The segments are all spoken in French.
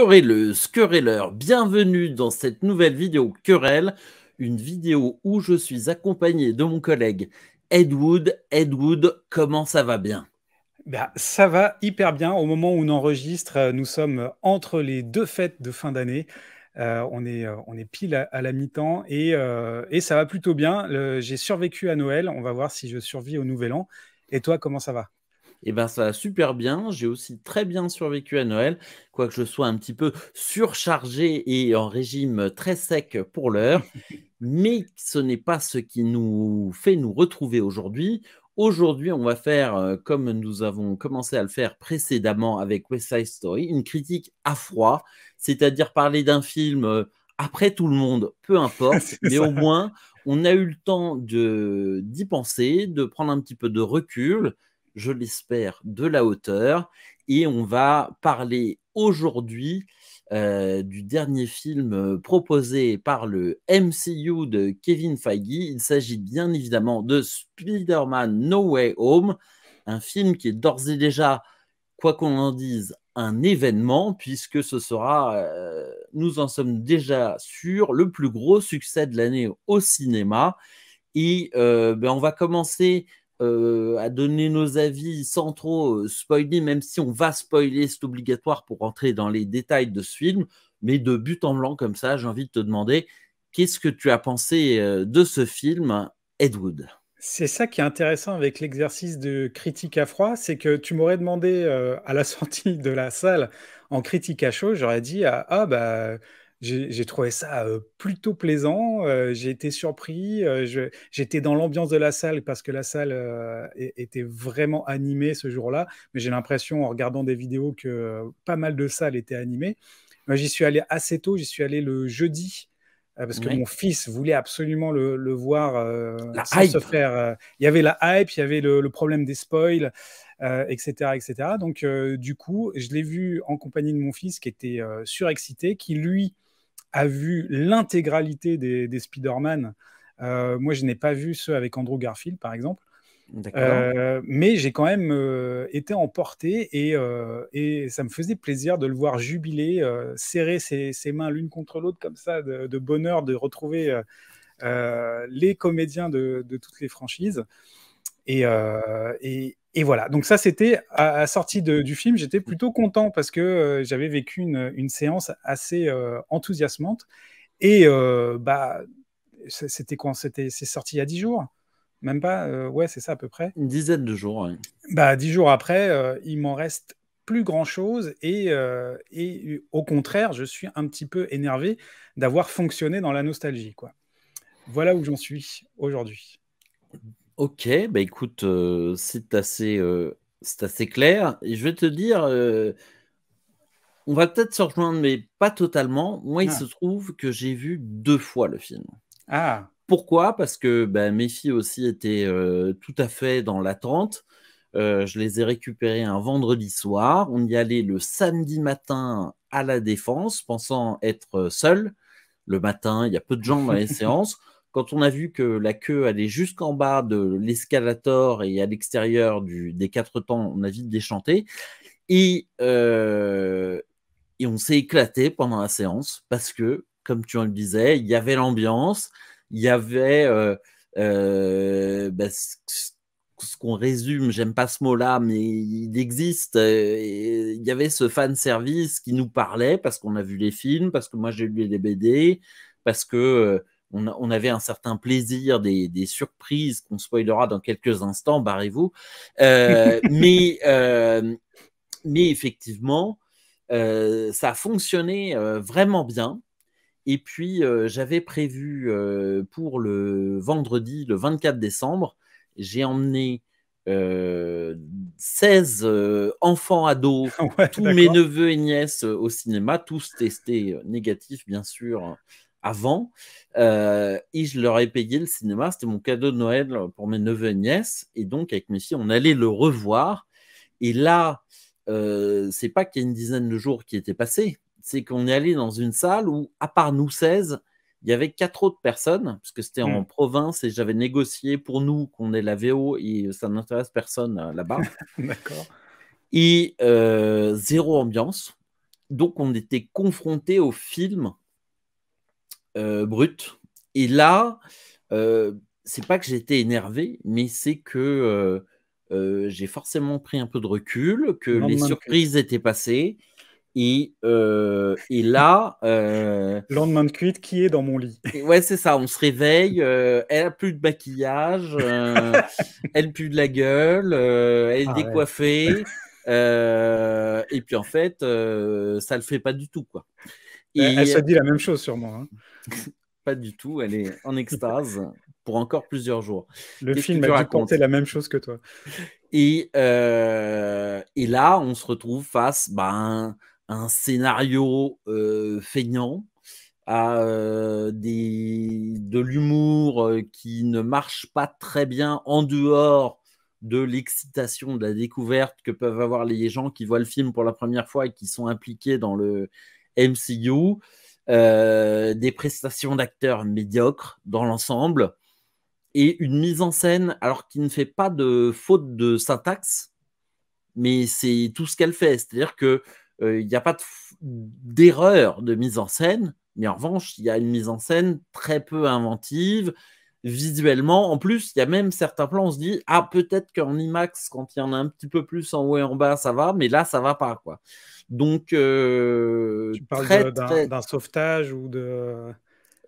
Querelleuses, querelleurs, bienvenue dans cette nouvelle vidéo querelle, une vidéo où je suis accompagné de mon collègue Ed Wood. Ed Wood, comment ça va bien? Bah, ça va hyper bien. Au moment où on enregistre, nous sommes entre les deux fêtes de fin d'année. On est pile à la mi-temps et ça va plutôt bien. J'ai survécu à Noël. On va voir si je survis au Nouvel An. Et toi, comment ça va? Eh ben, ça va super bien. J'ai aussi très bien survécu à Noël, quoique je sois un petit peu surchargé et en régime très sec pour l'heure. Mais ce n'est pas ce qui nous fait nous retrouver aujourd'hui. Aujourd'hui, on va faire, comme nous avons commencé à le faire précédemment avec West Side Story, une critique à froid, c'est-à-dire parler d'un film après tout le monde, peu importe, C'est mais au ça. moins, on a eu le temps d'y penser, de prendre un petit peu de recul, je l'espère, de la hauteur, et on va parler aujourd'hui du dernier film proposé par le MCU de Kevin Feige. Il s'agit bien évidemment de Spider-Man No Way Home, un film qui est d'ores et déjà, quoi qu'on en dise, un événement, puisque ce sera, nous en sommes déjà sûrs, le plus gros succès de l'année au cinéma. Et on va commencer à donner nos avis sans trop spoiler, même si on va spoiler, c'est obligatoire pour rentrer dans les détails de ce film. Mais de but en blanc comme ça, j'ai envie de te demander, qu'est-ce que tu as pensé de ce film, Ed Wood? C'est ça qui est intéressant avec l'exercice de critique à froid, c'est que tu m'aurais demandé à la sortie de la salle en critique à chaud, j'aurais dit bah j'ai trouvé ça plutôt plaisant, j'ai été surpris, j'étais dans l'ambiance de la salle parce que la salle était vraiment animée ce jour-là, mais j'ai l'impression en regardant des vidéos que pas mal de salles étaient animées. Moi, j'y suis allé assez tôt, j'y suis allé le jeudi parce que Oui. mon fils voulait absolument le voir La sans se hype. faire. Il y avait la hype, il y avait le problème des spoils, etc., etc. Donc, du coup, je l'ai vu en compagnie de mon fils qui était surexcité, qui lui a vu l'intégralité des Spider-Man. Moi, je n'ai pas vu ceux avec Andrew Garfield, par exemple. D'accord. Mais j'ai quand même été emporté et ça me faisait plaisir de le voir jubiler, serrer ses mains l'une contre l'autre comme ça, de bonheur de retrouver les comédiens de toutes les franchises. Et voilà. Donc ça, c'était à la sortie du film. J'étais plutôt content parce que j'avais vécu une séance assez enthousiasmante. Et bah, c'était quand c'est sorti il y a 10 jours. Même pas, ouais, c'est ça à peu près. Une dizaine de jours, oui. Bah, 10 jours après, il m'en reste plus grand-chose et au contraire, je suis un petit peu énervé d'avoir fonctionné dans la nostalgie, quoi. Voilà où j'en suis aujourd'hui. Ok, bah écoute, c'est assez clair. Et je vais te dire, on va peut-être se rejoindre, mais pas totalement. Moi, il se Ah, trouve que j'ai vu deux fois le film. ah. Pourquoi? Parce que mes filles aussi étaient tout à fait dans l'attente. Je les ai récupérées un vendredi soir. On y allait le samedi matin à la Défense, pensant être seul. Le matin, il y a peu de gens dans les séances. Quand on a vu que la queue allait jusqu'en bas de l'escalator et à l'extérieur des quatre temps, on a vite déchanté. Et, euh, et on s'est éclaté pendant la séance parce que, comme tu en le disais, il y avait l'ambiance, il y avait ce qu'on résume, j'aime pas ce mot-là, mais il existe. Il y avait ce fan service qui nous parlait parce qu'on a vu les films, parce que moi j'ai lu les BD, parce que on avait un certain plaisir des surprises qu'on spoilera dans quelques instants, barrez-vous. Mais effectivement, ça a fonctionné vraiment bien. Et puis, j'avais prévu pour le vendredi, le 24 décembre, j'ai emmené euh, 16 enfants ados, Ouais, tous mes d'accord. neveux et nièces au cinéma, tous testés négatifs, bien sûr, avant. Et je leur ai payé le cinéma. C'était mon cadeau de Noël pour mes neveux et nièces. Et donc, avec mes filles, on allait le revoir. Et là, c'est pas qu'il y a une dizaine de jours qui étaient passés, c'est qu'on est allé dans une salle où, à part nous 16, il y avait quatre autres personnes, parce que c'était en Hmm. province et j'avais négocié pour nous qu'on ait la VO et ça n'intéresse personne là-bas. D'accord. Et zéro ambiance. donc on était confronté au film brut. Et là, c'est pas que j'étais énervé, mais c'est que j'ai forcément pris un peu de recul, que les Lendemain de cuite. surprises étaient passées. Et là, Lendemain de cuite, qui est dans mon lit? ouais, c'est ça, on se réveille, elle a plus de maquillage, elle pue de la gueule, elle est Arrête. décoiffée, et puis en fait, ça le fait pas du tout, quoi. Elle Et se dit la même chose sûrement, hein. pas du tout, elle est en extase pour encore plusieurs jours. Le Qu'est-ce que film tu a dû racontes? penser la même chose que toi. Et là, on se retrouve face à un scénario feignant, à de l'humour qui ne marche pas très bien en dehors de l'excitation, de la découverte que peuvent avoir les gens qui voient le film pour la première fois et qui sont impliqués dans le MCU. Des prestations d'acteurs médiocres dans l'ensemble et une mise en scène, alors qui ne fait pas de faute de syntaxe, mais c'est tout ce qu'elle fait. C'est-à-dire que il n'y a pas d'erreur de mise en scène, mais en revanche, il y a une mise en scène très peu inventive, visuellement. En plus, il y a même certains plans, on se dit, ah, peut-être qu'en IMAX, quand il y en a un petit peu plus en haut et en bas, ça va, mais là, ça va pas, quoi. Donc, Tu parles très, très... d'un sauvetage ou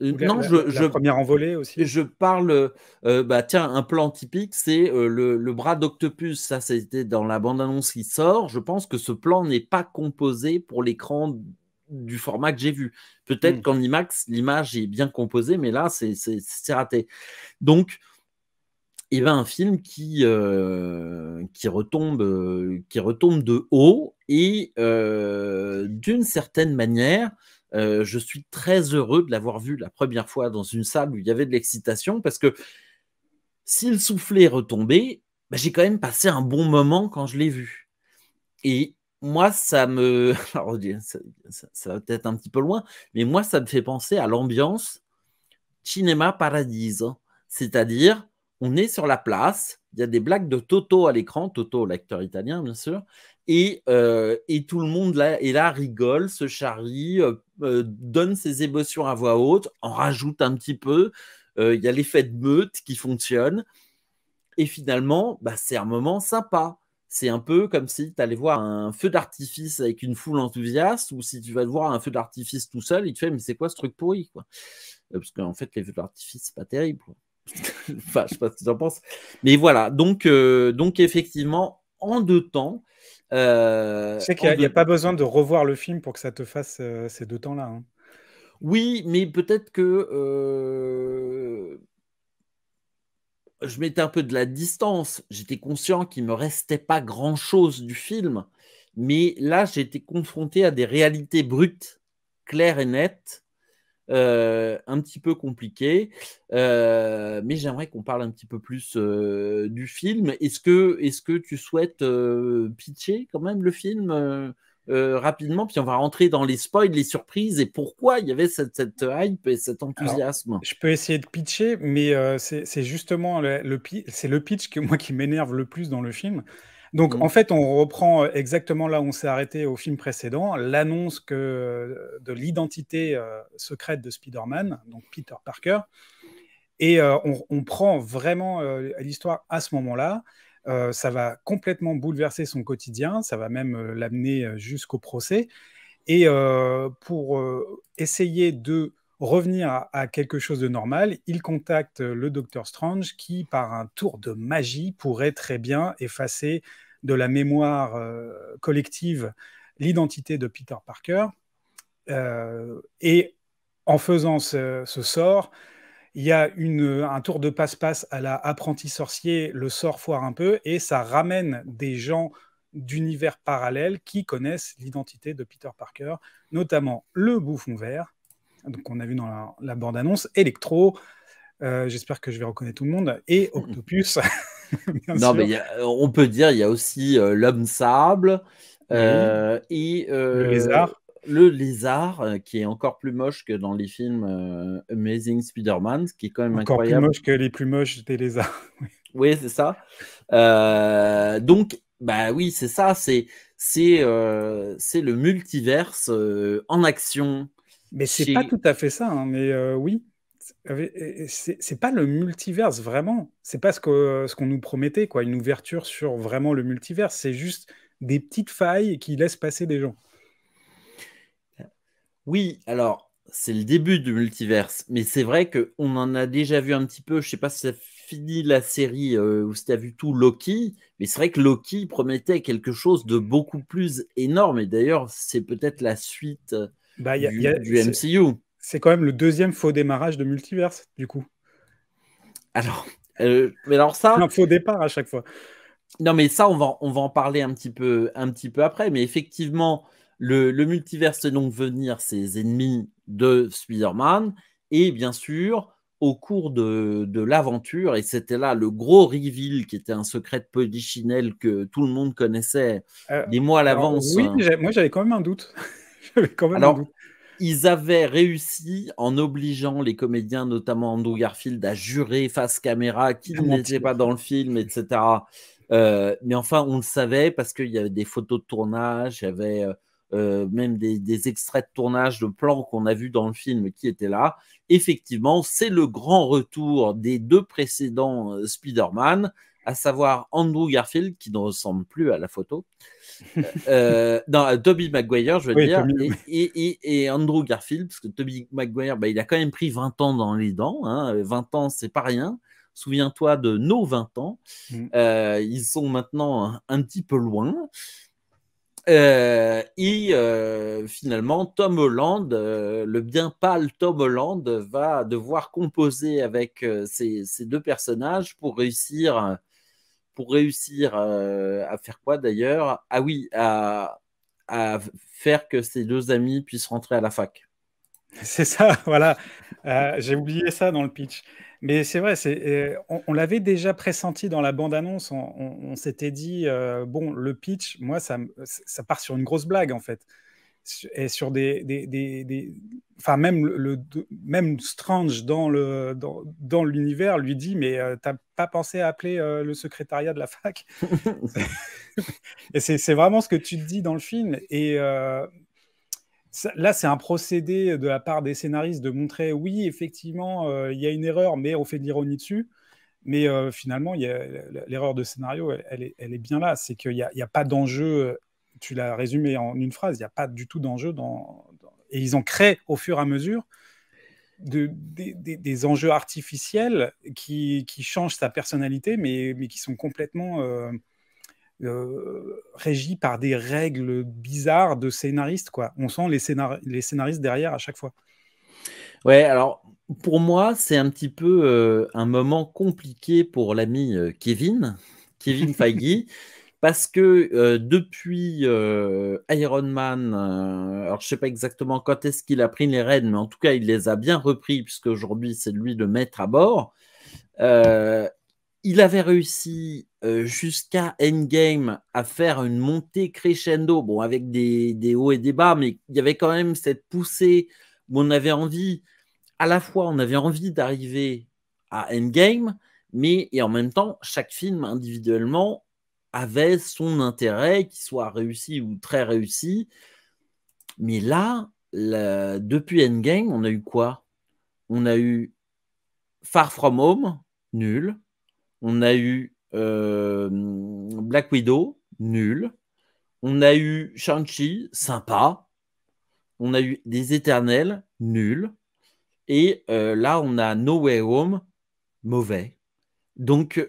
non, la première envolée aussi? je parle, tiens, un plan typique, c'est le bras d'Octopus. Ça, c'était dans la bande-annonce qui sort. Je pense que ce plan n'est pas composé pour l'écran du format que j'ai vu. Peut-être qu'en IMAX, l'image est bien composée, mais là, c'est raté. Donc, il y a un film qui retombe de haut et d'une certaine manière, je suis très heureux de l'avoir vu la première fois dans une salle où il y avait de l'excitation parce que si le soufflet retombait, j'ai quand même passé un bon moment quand je l'ai vu. Et moi, ça me... Alors, ça va peut-être un petit peu loin, mais moi, ça me fait penser à l'ambiance Cinéma Paradiso. C'est-à-dire, on est sur la place, il y a des blagues de Toto à l'écran, Toto, l'acteur italien, bien sûr, et tout le monde là, est là, rigole, se charrie, donne ses émotions à voix haute, en rajoute un petit peu. Il y a l'effet de meute qui fonctionne. Et finalement, c'est un moment sympa. C'est un peu comme si tu allais voir un feu d'artifice avec une foule enthousiaste, ou si tu vas voir un feu d'artifice tout seul, il te fait, mais c'est quoi ce truc pourri, quoi? Parce qu'en fait, les feux d'artifice, c'est pas terrible, quoi. Enfin, je sais pas ce que tu en penses. Mais voilà, donc effectivement, en deux temps. Tu sais qu'il n'y a pas besoin de revoir le film pour que ça te fasse ces deux temps-là, hein. Oui, mais peut-être que je mettais un peu de la distance. J'étais conscient qu'il me restait pas grand-chose du film. Mais là, j'ai été confronté à des réalités brutes, claires et nettes, un petit peu compliquées. Mais j'aimerais qu'on parle un petit peu plus du film. Est-ce que tu souhaites pitcher quand même le film rapidement, puis on va rentrer dans les spoils, les surprises et pourquoi il y avait cette hype et cet Alors, enthousiasme. je peux essayer de pitcher, mais c'est justement c'est le pitch qui m'énerve le plus dans le film. Donc, en fait, on reprend exactement là où on s'est arrêté au film précédent, l'annonce de l'identité secrète de Spider-Man, donc Peter Parker. Et on prend vraiment l'histoire à ce moment-là. Ça va complètement bouleverser son quotidien, ça va même l'amener jusqu'au procès. Et pour essayer de revenir à quelque chose de normal, il contacte le Docteur Strange qui, par un tour de magie, pourrait très bien effacer de la mémoire collective l'identité de Peter Parker. Et en faisant ce sort, il y a un tour de passe-passe à la apprenti sorcier, le sort foire un peu, et ça ramène des gens d'univers parallèles qui connaissent l'identité de Peter Parker, notamment le Bouffon Vert, donc on a vu dans la bande-annonce, Electro, j'espère que je vais reconnaître tout le monde, et Octopus, bien Non, sûr. mais on peut dire il y a aussi l'homme sable Oui, et le lézard. le lézard qui est encore plus moche que dans les films Amazing Spider-Man, ce qui est quand même Encore plus incroyable. moche que les plus moches des lézards. Oui, c'est ça. Donc, Bah oui, c'est ça, c'est le multiverse en action Mais c'est pas chez. tout à fait ça, hein, mais oui. C'est pas le multiverse vraiment. C'est pas ce qu'on nous promettait, quoi. Une ouverture sur vraiment le multiverse. C'est juste des petites failles qui laissent passer des gens. Oui, alors c'est le début du multiverse, mais c'est vrai qu'on en a déjà vu un petit peu. Je sais pas si ça finit la série ou si tu as vu tout Loki, mais c'est vrai que Loki promettait quelque chose de beaucoup plus énorme. Et d'ailleurs, c'est peut-être la suite Bah, du MCU. c'est quand même le deuxième faux démarrage de multiverse, du coup. Alors, mais alors C'est ça, un faux départ à chaque fois. non, mais ça, on va en parler un petit peu après. Mais effectivement, le multivers c'est donc venir ses ennemis de Spider-Man. Et bien sûr, au cours de l'aventure, et c'était là le gros reveal qui était un secret de Polichinelle que tout le monde connaissait Euh, des mois à alors l'avance. oui, moi j'avais quand même un doute. J'avais quand même un doute. Alors, ils avaient réussi en obligeant les comédiens, notamment Andrew Garfield, à jurer face caméra À qu'ils n'étaient mentir. pas dans le film, etc. Mais enfin, on le savait parce qu'il y avait des photos de tournage, il y avait même des extraits de tournage de plans qu'on a vus dans le film qui étaient là. Effectivement, c'est le grand retour des deux précédents Spider-Man, à savoir Andrew Garfield, qui ne ressemble plus à la photo, non, Tobey Maguire, je veux Oui, dire, Tommy. et Andrew Garfield, parce que Tobey Maguire, bah, il a quand même pris 20 ans dans les dents. Hein, 20 ans, c'est pas rien. Souviens-toi de nos 20 ans. Mm. Ils sont maintenant un petit peu loin. Finalement, Tom Holland, le bien pâle Tom Holland, va devoir composer avec ces deux personnages pour réussir à faire quoi d'ailleurs? Ah oui, à faire que ces deux amis puissent rentrer à la fac. C'est ça, voilà. J'ai oublié ça dans le pitch. Mais c'est vrai, on l'avait déjà pressenti dans la bande-annonce. On s'était dit, bon, le pitch, moi, ça part sur une grosse blague, en fait. Et sur enfin, même Strange dans l'univers lui dit, mais t'as pas pensé à appeler le secrétariat de la fac? Et c'est vraiment ce que tu te dis dans le film. Et là, c'est un procédé de la part des scénaristes de montrer, oui, effectivement, il y a une erreur, mais on fait de l'ironie dessus. Mais finalement, l'erreur de scénario, elle est bien là. C'est qu'il n'y a pas d'enjeu. Tu l'as résumé en une phrase. Il n'y a pas du tout d'enjeu et ils en créent au fur et à mesure des enjeux artificiels qui changent sa personnalité, mais qui sont complètement régis par des règles bizarres de scénaristes, quoi. On sent les scénaristes derrière à chaque fois. Ouais, alors pour moi, c'est un petit peu un moment compliqué pour l'ami Kevin Feige, parce que depuis Iron Man, alors je sais pas exactement quand est-ce qu'il a pris les rênes, mais en tout cas, il les a bien repris, puisque aujourd'hui, c'est lui le maître à bord. Euh, il avait réussi jusqu'à Endgame à faire une montée crescendo, bon, avec des hauts et des bas, mais il y avait quand même cette poussée où on avait envie, à la fois, on avait envie d'arriver à Endgame, mais et en même temps, chaque film individuellement avait son intérêt, qu'il soit réussi ou très réussi. Mais là, depuis Endgame, on a eu quoi? On a eu Far From Home, nul. On a eu Black Widow, nul. On a eu Shang-Chi, sympa. On a eu des Éternels, nul. Et là, on a No Way Home, mauvais. Donc,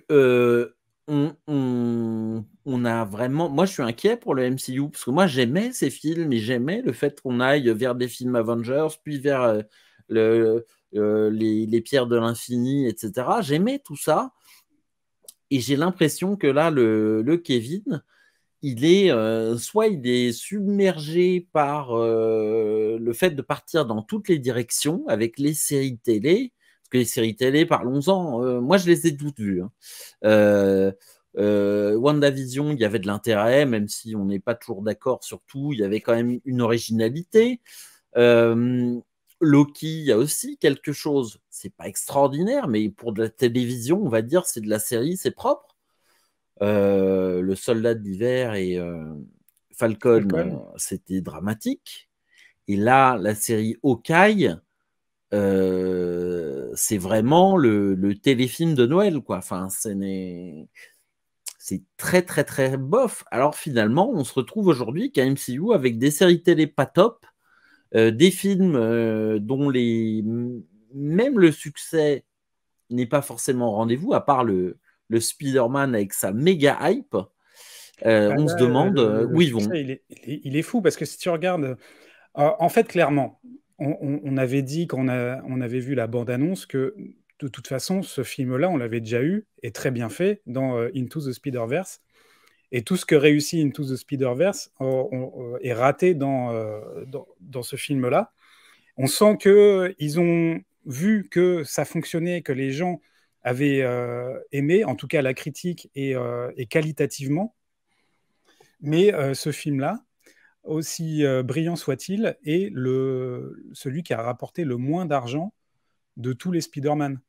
on a vraiment. Moi, je suis inquiet pour le MCU, parce que moi, j'aimais ces films et j'aimais le fait qu'on aille vers des films Avengers, puis vers le, les pierres de l'infini, etc. J'aimais tout ça. Et j'ai l'impression que là, le Kevin, soit il est submergé par le fait de partir dans toutes les directions avec les séries télé, parce que les séries télé, parlons-en, moi je les ai toutes vues. Hein. Euh, WandaVision, il y avait de l'intérêt, même si on n'est pas toujours d'accord sur tout, il y avait quand même une originalité. Euh, Loki, il y a aussi quelque chose, c'est pas extraordinaire, mais pour de la télévision, on va dire, c'est de la série, c'est propre. Le Soldat d'hiver et Falcon, Falcon. c'était dramatique. Et là, la série Hawkeye, c'est vraiment le téléfilm de Noël, quoi. Enfin, c'est très, très, très bof. Alors finalement, on se retrouve aujourd'hui qu'à MCU avec des séries télé pas top, des films dont même le succès n'est pas forcément au rendez-vous, à part le Spider-Man avec sa méga hype. Bah On se là, demande le où ils vont. succès, il est fou parce que si tu regardes, en fait, clairement, on avait dit on avait vu la bande-annonce que de toute façon, ce film-là, on l'avait déjà eu et très bien fait dans Into the Spider-Verse. Et tout ce que réussit Into the Spider-Verse est raté dans ce film-là. On sent qu'ils ont vu que ça fonctionnait, que les gens avaient aimé, en tout cas la critique et qualitativement. Mais ce film-là, aussi brillant soit-il, est celui qui a rapporté le moins d'argent de tous les Spider-Man.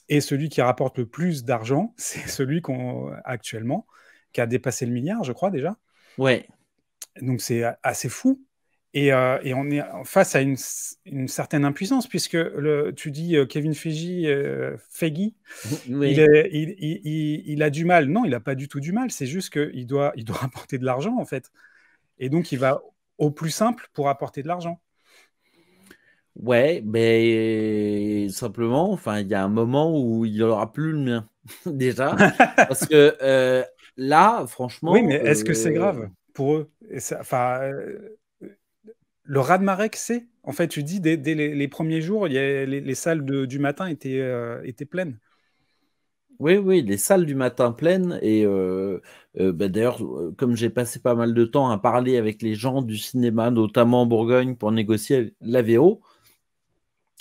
Et celui qui rapporte le plus d'argent, c'est celui actuellement, qui a dépassé le milliard, je crois déjà. Ouais. Donc c'est assez fou. Et on est face à une certaine impuissance, puisque tu dis Kevin Feige, Oui. il a du mal. Non, il n'a pas du tout du mal. C'est juste il doit apporter de l'argent, en fait. Et donc, il va au plus simple pour apporter de l'argent. Ouais, mais simplement, enfin, il y a un moment où il n'y aura plus le mien, déjà. Parce que là, Oui, franchement, mais est-ce que c'est grave pour eux? Enfin, le raz-de-marée que c'est. En fait, tu dis, dès les premiers jours, les salles du matin étaient pleines. oui, oui, les salles du matin pleines. Et bah, d'ailleurs, comme j'ai passé pas mal de temps à parler avec les gens du cinéma, notamment en Bourgogne, pour négocier la VO,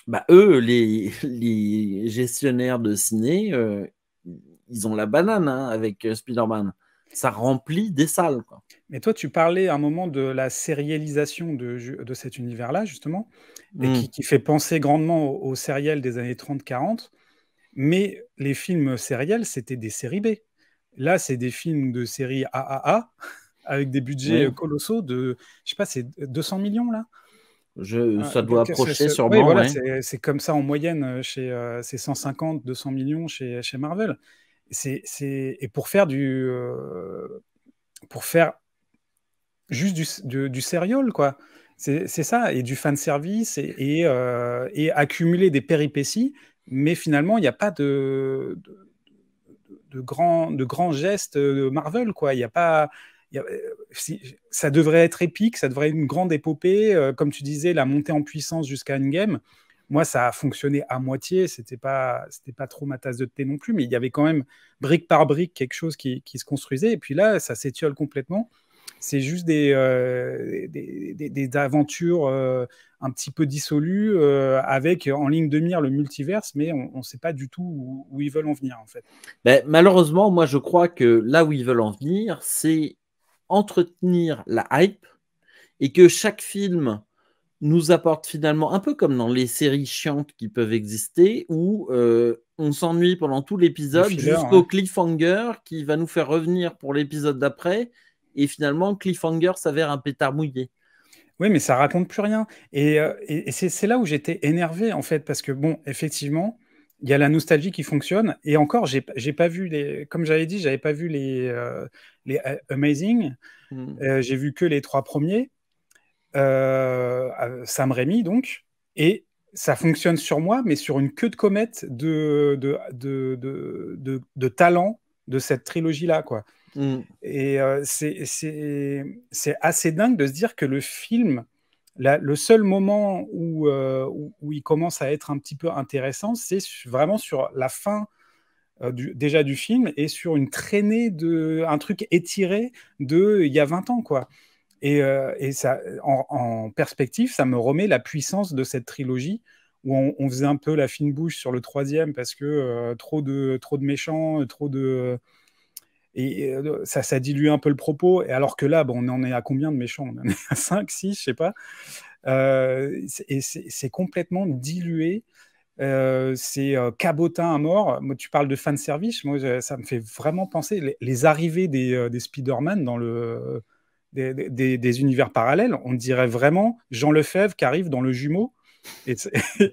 bah, eux, les gestionnaires de ciné, ils ont la banane hein, avec Spider-Man. Ça remplit des salles, quoi. Mais toi, tu parlais à un moment de la sérialisation de cet univers-là, justement, et Mm. qui fait penser grandement aux sériels des années 30-40. Mais les films sériels, c'était des séries B. Là, c'est des films de série AAA, avec des budgets Oui, colossaux je sais pas, c'est 200 millions, là. ça doit approcher Oui, sûrement, voilà, ouais. c'est comme ça en moyenne c'est 150, 200 millions chez Marvel. Et pour faire juste du sérieux, quoi. C'est ça, et du fan service et accumuler des péripéties, mais finalement, il n'y a pas de grands gestes Marvel, quoi. Il y a pas. Ça devrait être épique, ça devrait être une grande épopée. Comme tu disais, la montée en puissance jusqu'à Endgame. Moi, ça a fonctionné à moitié. C'était pas trop ma tasse de thé non plus, mais il y avait quand même brique par brique quelque chose qui se construisait. Et puis là, ça s'étiole complètement. C'est juste des aventures un petit peu dissolues avec en ligne de mire le multiverse, mais on ne sait pas du tout où ils veulent en venir en fait. Ben, malheureusement, moi, je crois que là où ils veulent en venir, c'est entretenir la hype et que chaque film nous apporte finalement, un peu comme dans les séries chiantes qui peuvent exister, où on s'ennuie pendant tout Du l'épisode filler, ouais. jusqu'au cliffhanger qui va nous faire revenir pour l'épisode d'après. Et finalement, le cliffhanger s'avère un pétard mouillé. Oui, mais ça raconte plus rien. Et c'est là où j'étais énervé, en fait, parce que, bon, effectivement, il y a la nostalgie qui fonctionne. Et encore, j'ai pas vu comme j'avais dit, j'avais pas vu les Mm. J'ai vu que les trois premiers. Sam Raimi, donc. Et ça fonctionne sur moi, mais sur une queue de comète de talent de cette trilogie-là, quoi. Mm. Et c'est assez dingue de se dire que le film, le seul moment où il commence à être un petit peu intéressant, c'est vraiment sur la fin déjà du film et sur une traînée un truc étiré de il y a 20 ans, quoi. Et ça, en perspective, ça me remet la puissance de cette trilogie où on faisait un peu la fine bouche sur le troisième parce que trop de méchants, ça dilue un peu le propos. Et alors que là, bon, on en est à combien de méchants? On en est à 5, 6, je sais pas. Et c'est complètement dilué. c'est cabotin à mort. Moi, tu parles de fan service, moi, ça me fait vraiment penser les arrivées des Spider-Man dans des univers parallèles. On dirait vraiment Jean Lefebvre qui arrive dans le jumeau et,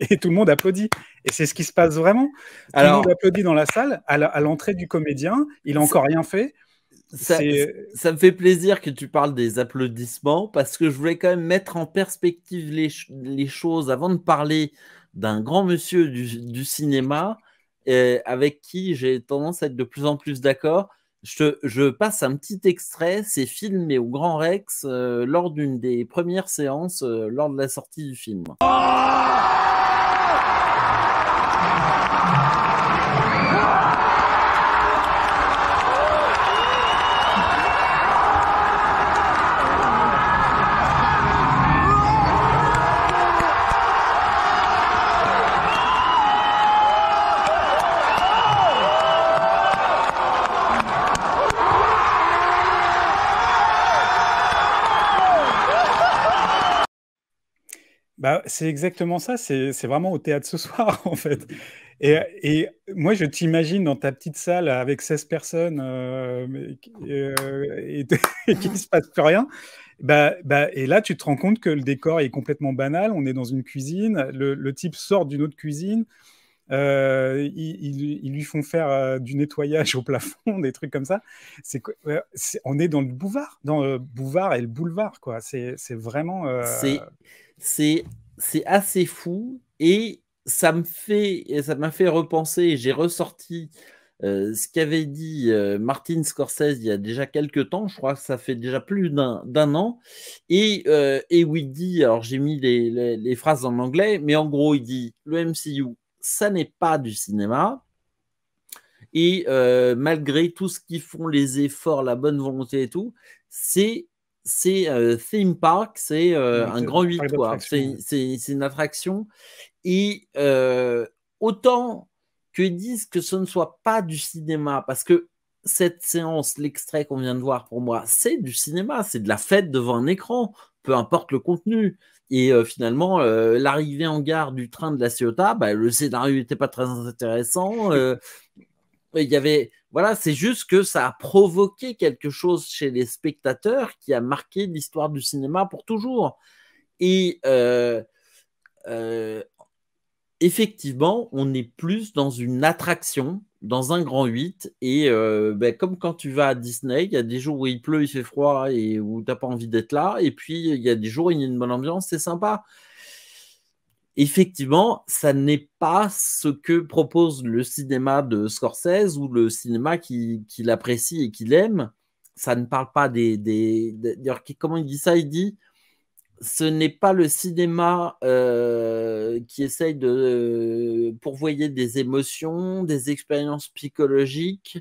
et tout le monde applaudit. Et c'est ce qui se passe vraiment. Tout le monde Alors, applaudit dans la salle à l'entrée du comédien. Il n'a encore rien fait. ça, ça me fait plaisir que tu parles des applaudissements parce que je voulais quand même mettre en perspective les choses avant de parler d'un grand monsieur du cinéma avec qui j'ai tendance à être de plus en plus d'accord. Je passe un petit extrait, c'est filmé au Grand Rex lors d'une des premières séances lors de la sortie du film. Bah, c'est exactement ça, c'est vraiment au théâtre ce soir, en fait. Et moi, je t'imagine dans ta petite salle avec 16 personnes et qu'il ne se passe plus rien. Et là, tu te rends compte que le décor est complètement banal. On est dans une cuisine, le type sort d'une autre cuisine, ils lui font faire du nettoyage au plafond, des trucs comme ça. On est dans le boulevard, dans le boulevard et le boulevard, quoi. C'est vraiment. C'est assez fou et ça m'a fait repenser. J'ai ressorti ce qu'avait dit Martin Scorsese il y a déjà quelques temps. Je crois que ça fait déjà plus d'un an. Et où il dit, alors j'ai mis les phrases en anglais, mais en gros il dit le MCU, ça n'est pas du cinéma. Et malgré tout ce qu'ils font, les efforts, la bonne volonté et tout, c'est theme park, c'est un grand 8, quoi. C'est une attraction. Et autant qu'ils disent que ce ne soit pas du cinéma, parce que cette séance, l'extrait qu'on vient de voir pour moi, c'est du cinéma, c'est de la fête devant un écran, peu importe le contenu. Et finalement, l'arrivée en gare du train de la Ciotat, bah, le scénario n'était pas très intéressant. Il y avait, voilà, c'est juste que ça a provoqué quelque chose chez les spectateurs qui a marqué l'histoire du cinéma pour toujours. Et euh, effectivement, on est plus dans une attraction, dans un grand 8. Et comme quand tu vas à Disney, il y a des jours où il pleut, il fait froid et où tu n'as pas envie d'être là. Et puis, il y a des jours où il y a une bonne ambiance, c'est sympa. Effectivement, ça n'est pas ce que propose le cinéma de Scorsese ou le cinéma qu'il apprécie et qu'il aime. Ça ne parle pas d'ailleurs, comment il dit ça? Il dit ce n'est pas le cinéma qui essaye de pourvoyer des émotions, des expériences psychologiques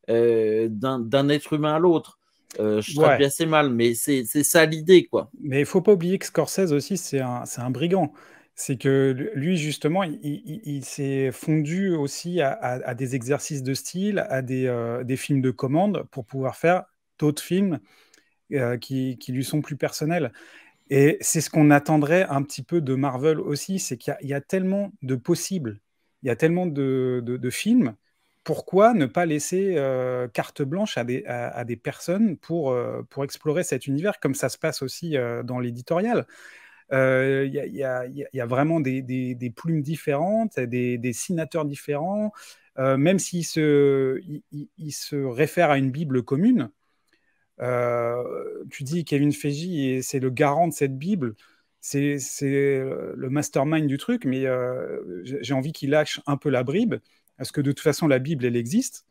d'un être humain à l'autre. Je traduis assez mal, mais c'est ça l'idée, quoi. Mais il ne faut pas oublier que Scorsese aussi, c'est un brigand. C'est que lui, justement, il s'est fondu aussi à des exercices de style, à des films de commande pour pouvoir faire d'autres films qui lui sont plus personnels. Et c'est ce qu'on attendrait un petit peu de Marvel aussi, c'est qu'il y a tellement de possibles, il y a tellement de films. Pourquoi ne pas laisser carte blanche à des personnes pour explorer cet univers, comme ça se passe aussi dans l'éditorial. Il y a vraiment des plumes différentes, des signateurs différents, même s'ils ils se réfèrent à une Bible commune. Tu dis Kevin Feige, c'est le garant de cette Bible, c'est le mastermind du truc, mais j'ai envie qu'il lâche un peu la bribe, parce que de toute façon, la Bible, elle existe.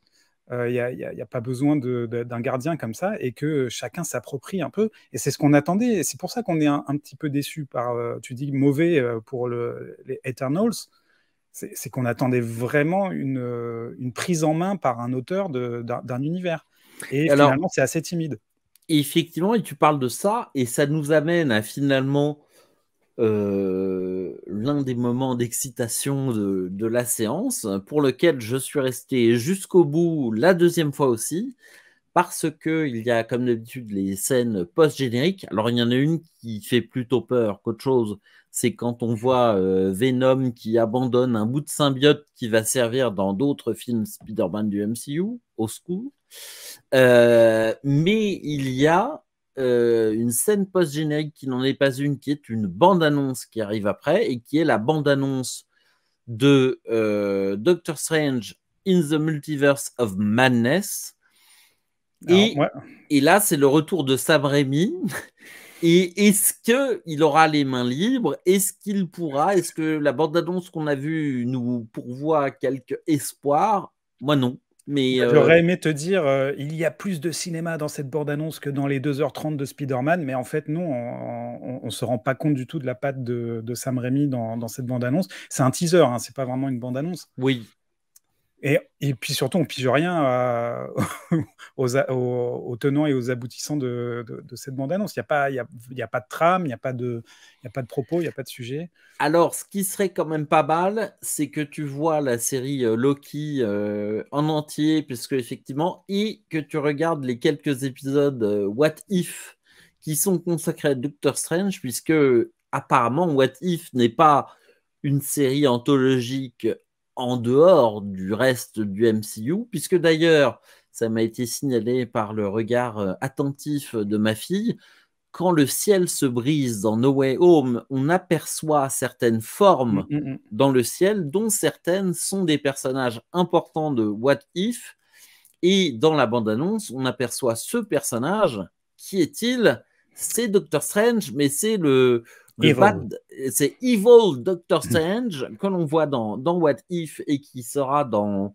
Il n'y a pas besoin d'un gardien comme ça, et que chacun s'approprie un peu. Et c'est ce qu'on attendait. Et c'est pour ça qu'on est un petit peu déçu par, tu dis, mauvais pour les Eternals. C'est qu'on attendait vraiment une prise en main par un auteur d'un univers. Et Alors, finalement, c'est assez timide. effectivement, et tu parles de ça, et ça nous amène à finalement l'un des moments d'excitation de la séance, pour lequel je suis resté jusqu'au bout la deuxième fois aussi, parce qu'il y a comme d'habitude les scènes post-génériques. Alors il y en a une qui fait plutôt peur qu'autre chose, c'est quand on voit Venom qui abandonne un bout de symbiote qui va servir dans d'autres films Spider-Man du MCU, au secours. Mais il y a une scène post-générique qui n'en est pas une, qui est une bande-annonce qui arrive après, et qui est la bande-annonce de Doctor Strange in the Multiverse of Madness. Et là, c'est le retour de Sam Raimi. Et est-ce qu'il aura les mains libres? Est-ce qu'il pourra? Est-ce que la bande-annonce qu'on a vue nous pourvoit quelque espoir? Moi, non. Mais j'aurais aimé te dire, il y a plus de cinéma dans cette bande-annonce que dans les 2h30 de Spider-Man, mais en fait, non, on ne se rend pas compte du tout de la patte de Sam Raimi dans cette bande-annonce. C'est un teaser, hein, c'est pas vraiment une bande-annonce. Oui. Et puis surtout, on pige rien aux tenants et aux aboutissants de cette bande-annonce. Il n'y a pas de trame, il n'y a pas de propos, il n'y a pas de sujet. Alors, ce qui serait quand même pas mal, c'est que tu vois la série Loki en entier, puisque effectivement, et que tu regardes les quelques épisodes What If qui sont consacrés à Doctor Strange, puisque apparemment What If n'est pas une série anthologique en dehors du reste du MCU, puisque d'ailleurs, ça m'a été signalé par le regard attentif de ma fille. Quand le ciel se brise dans No Way Home, on aperçoit certaines formes dans le ciel, dont certaines sont des personnages importants de What If. Et dans la bande-annonce, on aperçoit ce personnage. Qui est-il? C'est Doctor Strange, mais c'est c'est Evil Doctor Strange que l'on voit dans What If et qui sera dans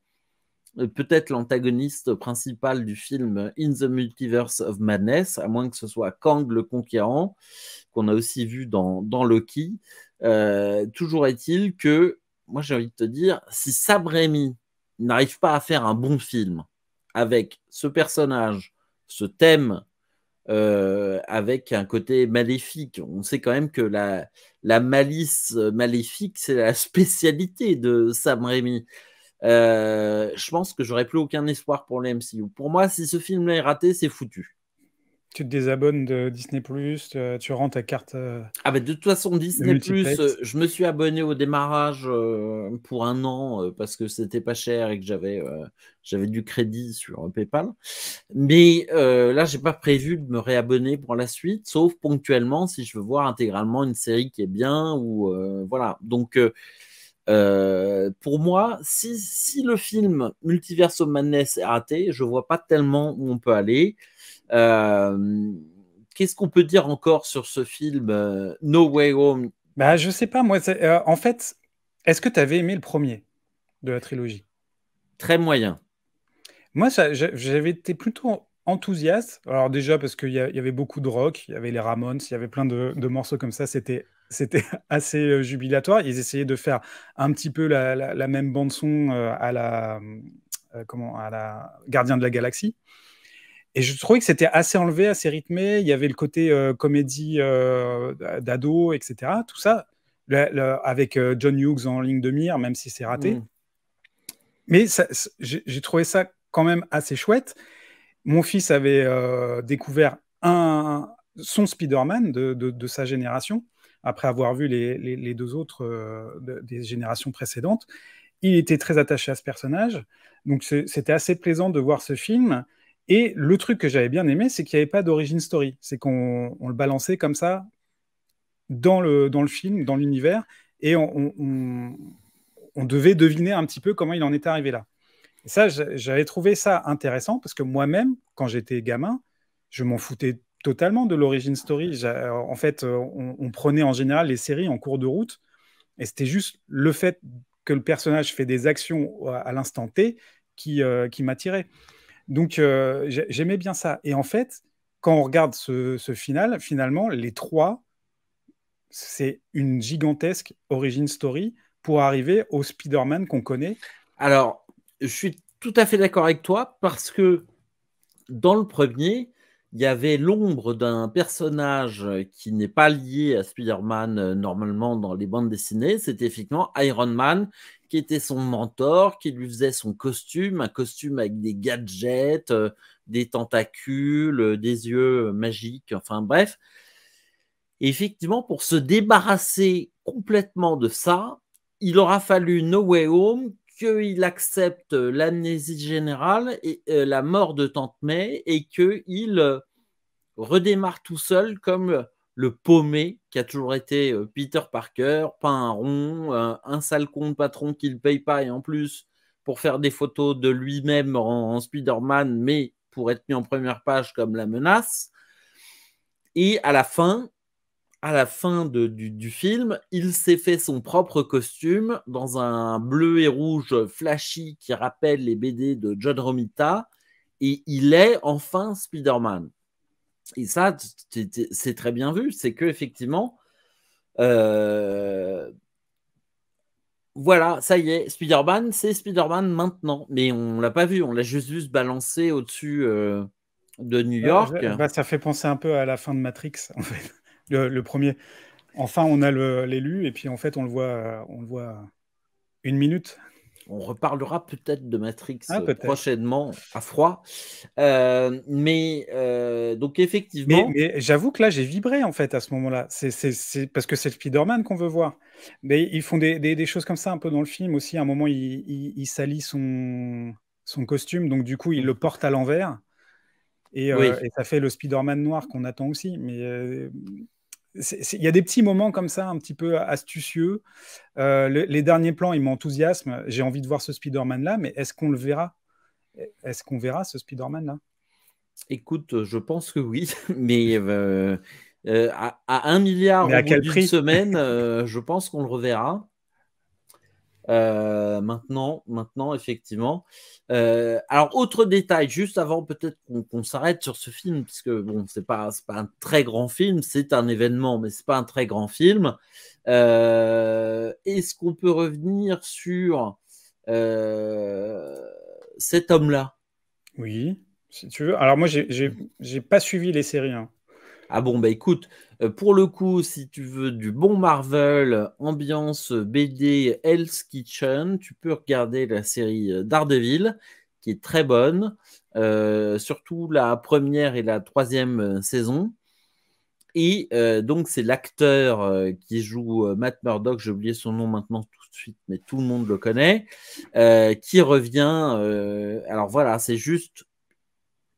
peut-être l'antagoniste principal du film In the Multiverse of Madness, à moins que ce soit Kang le Conquérant, qu'on a aussi vu dans Loki. Toujours est-il que, moi j'ai envie de te dire, si Sam Raimi n'arrive pas à faire un bon film avec ce personnage, ce thème, avec un côté maléfique, on sait quand même que la malice maléfique, c'est la spécialité de Sam Raimi. Je pense que j'aurais plus aucun espoir pour le MCU. Pour moi, si ce film-là est raté, c'est foutu. Tu te désabonnes de Disney+, tu rends ta carte Ah bah de toute façon, Disney+, je me suis abonné au démarrage pour 1 an parce que c'était pas cher et que j'avais du crédit sur PayPal. Mais là, j'ai pas prévu de me réabonner pour la suite, sauf ponctuellement si je veux voir intégralement une série qui est bien ou voilà. Donc pour moi, si le film Multiverse of Madness est raté, je vois pas tellement où on peut aller. Qu'est-ce qu'on peut dire encore sur ce film No Way Home? Bah, je sais pas, moi, en fait, est-ce que tu avais aimé le premier de la trilogie? Très moyen. Moi, j'avais été plutôt enthousiaste. Alors déjà, parce qu'il y avait beaucoup de rock, il y avait les Ramones, il y avait plein de morceaux comme ça, c'était assez jubilatoire. Ils essayaient de faire un petit peu la même bande-son à la Gardien de la Galaxie. Et je trouvais que c'était assez enlevé, assez rythmé. Il y avait le côté comédie d'ado, etc. Tout ça, avec John Hughes en ligne de mire, même si c'est raté. Mais j'ai trouvé ça quand même assez chouette. Mon fils avait découvert son Spider-Man de sa génération, après avoir vu les deux autres des générations précédentes. Il était très attaché à ce personnage. Donc c'était assez plaisant de voir ce film. Et le truc que j'avais bien aimé, c'est qu'il n'y avait pas d'origin story. C'est qu'on le balançait comme ça dans le film, dans l'univers, et on devait deviner un petit peu comment il en était arrivé là. Et ça, j'avais trouvé ça intéressant, parce que moi-même, quand j'étais gamin, je m'en foutais totalement de l'origin story. En fait, on prenait en général les séries en cours de route, et c'était juste le fait que le personnage fait des actions à l'instant T qui m'attirait. Donc, j'aimais bien ça. Et en fait, quand on regarde ce final, finalement, les trois, c'est une gigantesque origin story pour arriver au Spider-Man qu'on connaît. Alors, je suis tout à fait d'accord avec toi parce que dans le premier, il y avait l'ombre d'un personnage qui n'est pas lié à Spider-Man normalement dans les bandes dessinées. C'était effectivement Iron Man qui était son mentor, qui lui faisait son costume, un costume avec des gadgets, des tentacules, des yeux magiques, enfin bref. Et effectivement, pour se débarrasser complètement de ça, il aura fallu No Way Home, qu'il accepte l'amnésie générale et la mort de Tante May et qu'il redémarre tout seul comme le paumé qui a toujours été Peter Parker, pas un rond, un sale con de patron qui ne le paye pas et en plus pour faire des photos de lui-même en Spider-Man, mais pour être mis en première page comme la menace. Et à la fin du film, il s'est fait son propre costume dans un bleu et rouge flashy qui rappelle les BD de John Romita et il est enfin Spider-Man. Et ça, c'est très bien vu. C'est que effectivement, voilà, ça y est, Spider-Man, c'est Spider-Man maintenant. Mais on l'a pas vu, on l'a juste vu se balancer au-dessus de New York. Ça fait penser un peu à la fin de Matrix, en fait, le premier. Enfin, on a l'élu, et puis en fait, on le voit 1 minute. On reparlera peut-être de Matrix Ah, peut-être. prochainement à froid. Donc effectivement. Mais j'avoue que là, j'ai vibré en fait à ce moment-là. C'est parce que c'est le Spider-Man qu'on veut voir. Mais ils font des choses comme ça un peu dans le film aussi. À un moment, il salit son costume, donc du coup, il le porte à l'envers. Oui. Et ça fait le Spider-Man noir qu'on attend aussi. Mais il y a des petits moments comme ça, un petit peu astucieux. Les derniers plans, ils m'enthousiasment. J'ai envie de voir ce Spider-Man-là, mais est-ce qu'on le verra? Est-ce qu'on verra ce Spider-Man-là? Écoute, je pense que oui, mais à 1 milliard Mais au à bout quel d'une prix? semaine, je pense qu'on le reverra. Maintenant, effectivement. Alors, autre détail, juste avant peut-être qu'on s'arrête sur ce film, puisque bon, c'est pas un très grand film, c'est un événement, mais c'est pas un très grand film. Est-ce qu'on peut revenir sur cet homme-là? Oui, si tu veux. Alors moi, j'ai pas suivi les séries, hein. Ah bon, bah écoute, pour le coup, si tu veux du bon Marvel, ambiance BD Hell's Kitchen, tu peux regarder la série Daredevil, qui est très bonne, surtout la première et la troisième saison. Et donc, c'est l'acteur qui joue Matt Murdock, j'ai oublié son nom maintenant tout de suite, mais tout le monde le connaît, qui revient. Alors voilà, c'est juste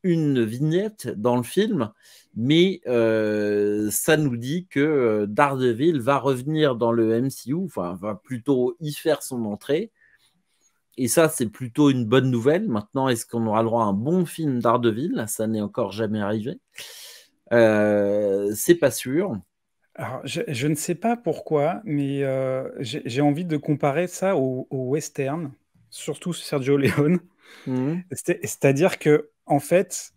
une vignette dans le film, mais ça nous dit que Daredevil va revenir dans le MCU, enfin, va plutôt y faire son entrée. Et ça, c'est plutôt une bonne nouvelle. Maintenant, est-ce qu'on aura le droit à un bon film Daredevil? Ça n'est encore jamais arrivé. C'est pas sûr. Alors, je ne sais pas pourquoi, mais j'ai envie de comparer ça au western, surtout Sergio Leone. Mhm. C'est-à-dire que, en fait,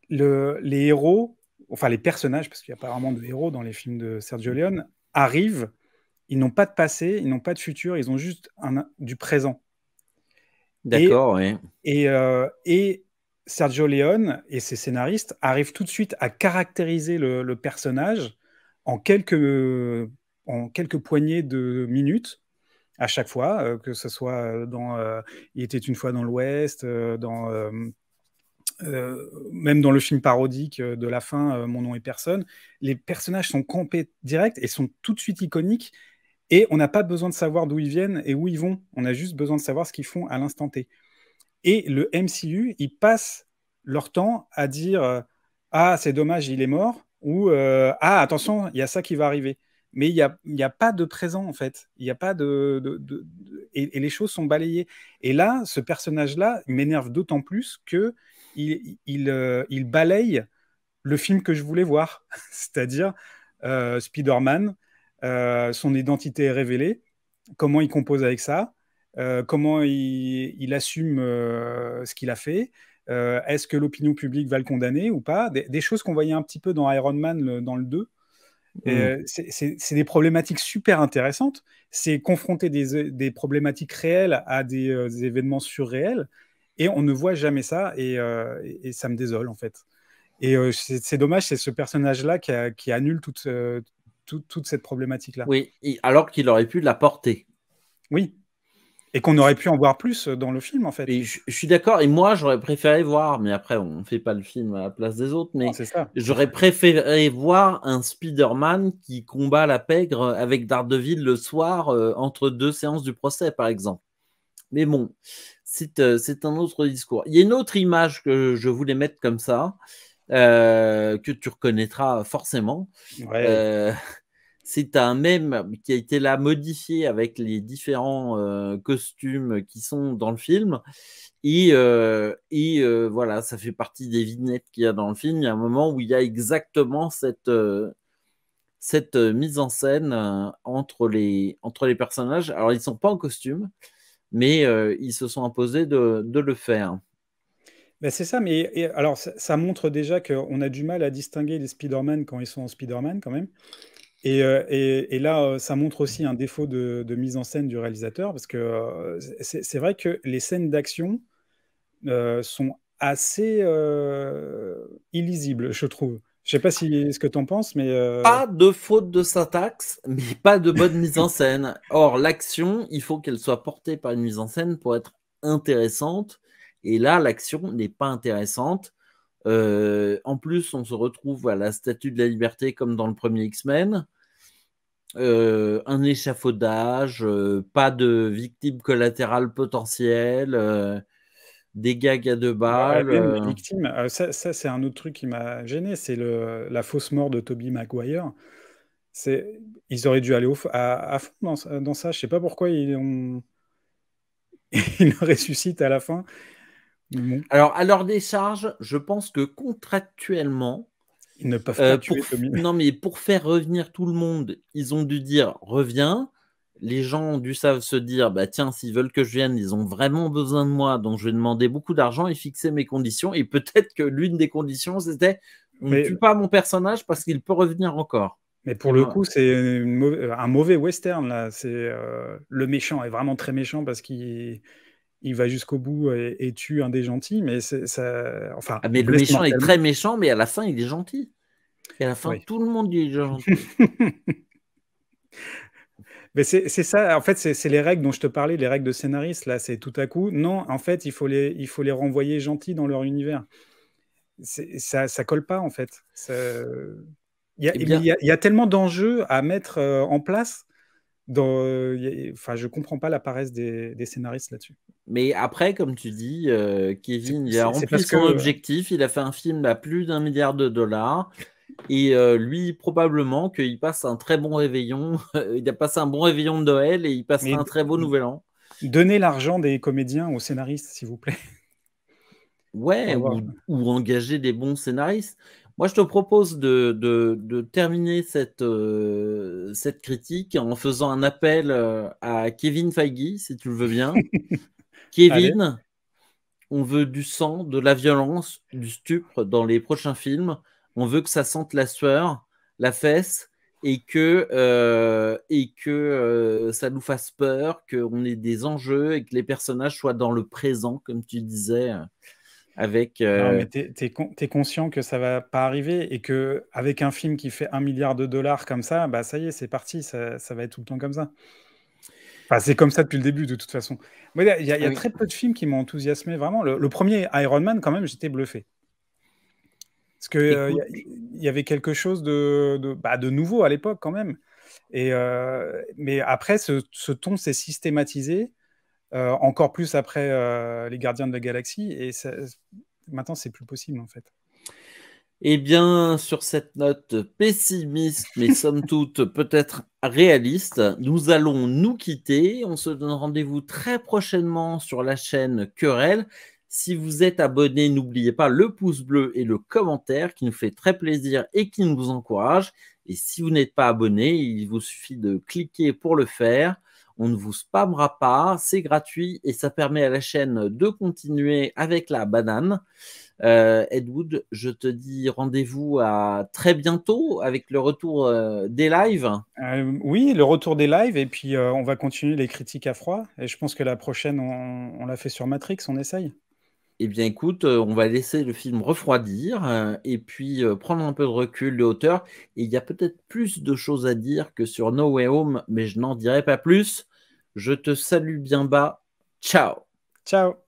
les héros, enfin les personnages, parce qu'il n'y a pas vraiment de héros dans les films de Sergio Leone, arrivent, ils n'ont pas de passé, ils n'ont pas de futur, ils ont juste du présent. Et, D'accord, oui. et Sergio Leone et ses scénaristes arrivent tout de suite à caractériser le personnage en quelques poignées de minutes à chaque fois, que ce soit dans Il était une fois dans l'Ouest, même dans le film parodique de la fin, Mon nom est personne. Les personnages sont campés direct et sont tout de suite iconiques. Et on n'a pas besoin de savoir d'où ils viennent et où ils vont. On a juste besoin de savoir ce qu'ils font à l'instant T. Et le MCU, ils passent leur temps à dire ah, c'est dommage, il est mort, ou ah, attention, il y a ça qui va arriver. Mais il y a pas de présent, en fait. Il n'y a pas et les choses sont balayées. Et là, ce personnage-là m'énerve d'autant plus que il balaye le film que je voulais voir, c'est-à-dire Spider-Man, son identité est révélée, comment il compose avec ça, comment il assume ce qu'il a fait, est-ce que l'opinion publique va le condamner ou pas, des choses qu'on voyait un petit peu dans Iron Man dans le 2. Mhm. C'est des problématiques super intéressantes, c'est confronter des problématiques réelles à des événements surréels, et on ne voit jamais ça, et ça me désole en fait. Et c'est dommage, c'est ce personnage-là qui annule toute cette problématique-là. Oui, alors qu'il aurait pu la porter. Oui, Et qu'on aurait pu en voir plus dans le film, en fait. Et je suis d'accord, et moi j'aurais préféré voir, mais après on ne fait pas le film à la place des autres, Non, mais c'est ça. j'aurais préféré voir un Spider-Man qui combat la pègre avec Daredevil le soir entre 2 séances du procès, par exemple. Mais bon, c'est un autre discours. Il y a une autre image que je voulais mettre comme ça, que tu reconnaîtras forcément. Ouais. Euh, c'est un mème qui a été là modifié avec les différents costumes qui sont dans le film. Voilà, ça fait partie des vignettes qu'il y a dans le film. Il y a un moment où il y a exactement cette mise en scène entre les personnages. Alors, ils ne sont pas en costume, mais ils se sont imposés de le faire. Ben, c'est ça, mais alors ça montre déjà qu'on a du mal à distinguer les Spider-Man quand ils sont en Spider-Man, quand même. Et là, ça montre aussi un défaut de mise en scène du réalisateur, parce que c'est vrai que les scènes d'action sont assez illisibles, je trouve. Je sais pas ce que tu en penses, mais Pas de faute de syntaxe, mais pas de bonne mise en scène. Or, l'action, il faut qu'elle soit portée par une mise en scène pour être intéressante. Et là, l'action n'est pas intéressante. En plus, on se retrouve à la Statue de la Liberté comme dans le premier X-Men. Un échafaudage, pas de victimes collatérales potentielles, des gags à 2 balles. même les victimes, ça c'est un autre truc qui m'a gêné, c'est la fausse mort de Tobey Maguire. Ils auraient dû aller à fond dans ça. Je sais pas pourquoi ils le ressuscitent à la fin. Mais bon, Alors, à leur décharge, je pense que contractuellement, ils ne peuvent pas tuer pour, Tommy. non, mais pour faire revenir tout le monde, ils ont dû dire reviens. Les gens ont dû se dire bah tiens, s'ils veulent que je vienne, ils ont vraiment besoin de moi, donc je vais demander beaucoup d'argent et fixer mes conditions. Et peut-être que l'une des conditions, c'était on ne Mais, tue pas mon personnage parce qu'il peut revenir encore. mais pour Et le ben, coup, c'est un mauvais western là. Le méchant est vraiment très méchant parce qu'il va jusqu'au bout et tue un des gentils, mais ça, enfin, ah, mais il le blesse méchant est mortellement. très méchant, mais à la fin, il est gentil. Et à la fin, Oui. tout le monde est gentil. Mais c'est ça, en fait, c'est les règles dont je te parlais, les règles de scénariste, là, c'est tout à coup. Non, en fait, il faut les renvoyer gentils dans leur univers. Ça colle pas, en fait. Eh Mais bien, il y a tellement d'enjeux à mettre en place. Enfin, je comprends pas la paresse des scénaristes là-dessus. mais après, comme tu dis, Kevin, il a C'est rempli parce son que. objectif. Il a fait un film à plus d'1 milliard de dollars. Et lui, probablement qu'il passe un très bon réveillon. Il a passé un bon réveillon de Noël et il passera Mais un très beau nouvel an. donnez l'argent des comédiens aux scénaristes, s'il vous plaît. Pour Ouais, avoir. ou engager des bons scénaristes. Moi, je te propose de terminer cette critique en faisant un appel à Kevin Feige, si tu le veux bien. Allez. Kevin, on veut du sang, de la violence, du stupre dans les prochains films. On veut que ça sente la sueur, la fesse, et que ça nous fasse peur, qu'on ait des enjeux et que les personnages soient dans le présent, comme tu disais, avec. Non, mais t'es conscient que ça va pas arriver et que avec un film qui fait 1 milliard de dollars comme ça, bah ça y est, c'est parti, ça va être tout le temps comme ça. Enfin, c'est comme ça depuis le début, de toute façon. Moi, il y Ah a oui. très peu de films qui m'ont enthousiasmé, vraiment. Le premier Iron Man, quand même, j'étais bluffé. Parce que, Écoute, il y avait quelque chose de nouveau à l'époque, quand même. Mais après, ce ton s'est systématisé, encore plus après Les Gardiens de la Galaxie, et maintenant, c'est plus possible, en fait. eh bien, sur cette note pessimiste, mais somme toute peut-être réaliste, nous allons nous quitter. On se donne rendez-vous très prochainement sur la chaîne Querelle. Si vous êtes abonné, n'oubliez pas le pouce bleu et le commentaire qui nous fait très plaisir et qui nous encourage. Et si vous n'êtes pas abonné, il vous suffit de cliquer pour le faire. On ne vous spammera pas, c'est gratuit et ça permet à la chaîne de continuer avec la banane. Ed Wood, je te dis rendez-vous à très bientôt avec le retour des lives. Oui, le retour des lives, et puis on va continuer les critiques à froid. Et je pense que la prochaine, on l'a fait sur Matrix, on essaye. Eh bien, écoute, on va laisser le film refroidir et puis prendre un peu de recul, de hauteur. Et il y a peut-être plus de choses à dire que sur No Way Home, mais je n'en dirai pas plus. Je te salue bien bas Ciao. Ciao.